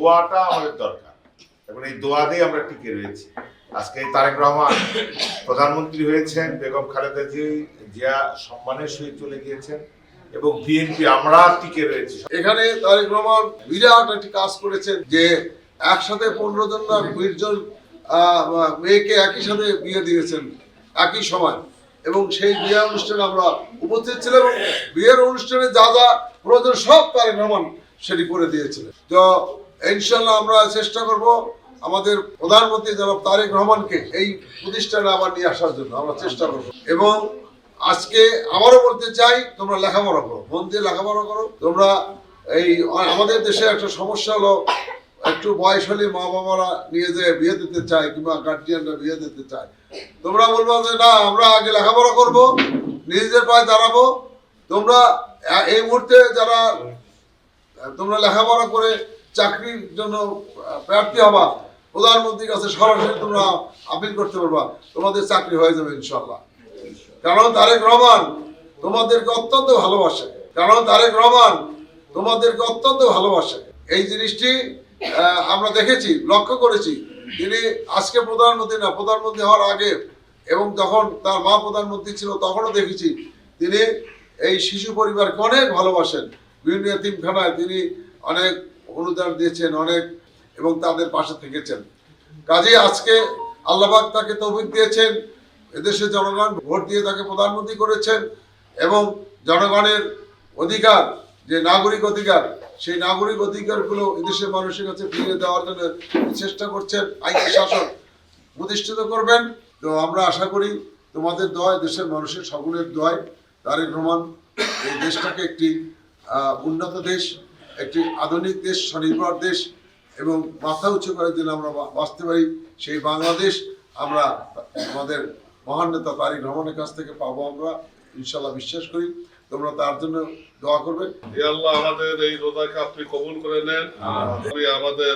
দোয়াটা আমাদের দরকার এবং এই দোয়া দিয়ে আমরা টিকে রয়েছি। আজকে তারেক রহমান প্রধানমন্ত্রী হয়েছেন, বেগম খালেদা জিয়া সম্মানের সহিত চলে গিয়েছেন এবং বিএনপি আমরা টিকে রয়েছি। এখানে তারেক রহমান বিরাট একটি কাজ করেছেন যে একসাথে 15 জন না 20 জন মেয়েকে একই সাথে বিয়ে দিয়েছেন একই সময়, এবং সেই বিয়ে অনুষ্ঠানে আমরা উপস্থিত ছিলাম এবং বিয়ের অনুষ্ঠানে যা যা প্রয়োজন সব তারেক রহমান সেটি করে দিয়েছিলেন। তো ইনশাল্লাহ আমরা চেষ্টা করব আমাদের প্রধানমন্ত্রী জনাব তারেক রহমানকে এই প্রতিষ্ঠানে আবার নিয়ে আসার জন্য আমরা চেষ্টা করব। এবং আজকে আবারও বলতে চাই, তোমরা লেখাপড়া করো, মন দিয়ে লেখাপড়া করো। তোমরা এই আমাদের দেশে একটা সমস্যা হলো, একটু বয়স হলে মা বাবারা নিয়ে যেয়ে বিয়ে দিতে চায় কিংবা গার্জিয়ানরা বিয়ে দিতে চায়। তোমরা বলবো যে না, আমরা আগে লেখাপড়া করব, নিজেদের পায়ে দাঁড়াবো। তোমরা এই মুহূর্তে যারা তোমরা লেখাপড়া করে চাকরির জন্য প্রার্থী হবা, প্রধানমন্ত্রীর কাছে সরাসরি তোমরা আপিল করতে পারবা, তোমাদের চাকরি হয়ে যাবে ইনশাল্লাহ। কারণ তারেক রহমান তোমাদেরকে অত্যন্ত ভালোবাসে, কারণ তারেক রহমান তোমাদেরকে অত্যন্ত ভালোবাসে। এই জিনিসটি আমরা দেখেছি, লক্ষ্য করেছি। তিনি আজকে প্রধানমন্ত্রী না, প্রধানমন্ত্রী হওয়ার আগে এবং যখন তার মা প্রধানমন্ত্রী ছিল তখনও দেখেছি তিনি এই শিশু পরিবারকে অনেক ভালোবাসেন। বিভিন্ন এতিমখানায় তিনি অনেক অনুদান দিয়েছেন অনেক, এবং তাদের পাশে থেকেছেন। কাজেই আজকে আল্লাহ পাক তাকে তৌফিক দিয়েছেন, এদেশের জনগণ ভোট দিয়ে তাকে প্রধানমন্ত্রী করেছেন এবং জনগণের অধিকার, যে নাগরিক অধিকার, সেই নাগরিক অধিকারগুলো এদেশের মানুষের কাছে ফিরিয়ে দেওয়ার জন্য চেষ্টা করছেন, আইনি শাসন প্রতিষ্ঠিত করবেন। তো আমরা আশা করি তোমাদের দোয়ায়, দেশের মানুষের সকলের দোয়ায় তারেক রহমান এই দেশটাকে একটি উন্নত দেশ, একটি আধুনিক দেশ, স্বনির্ভর দেশ এবং মাথা উঁচু করে যেন আমরা বাঁচতে পারি, সেই বাংলাদেশ আমরা আমাদের মহান নেতা তারেক রহমানের কাছ থেকে পাবো, আমরা ইনশাল্লাহ বিশ্বাস করি। তোমরা তার জন্য দোয়া করবে। আল্লাহ আমাদের এই রোজাকে আপনি কবুল করে নেন, আমাদের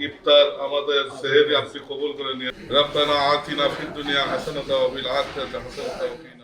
ইফতার, আমাদের সেহরি আপনি কবুল করে নিন। রব্বানা আতিনা ফিদ দুনিয়া হাসানাতাও ওয়া ফিল আখিরাতি হাসানাতাও ওয়া কিনা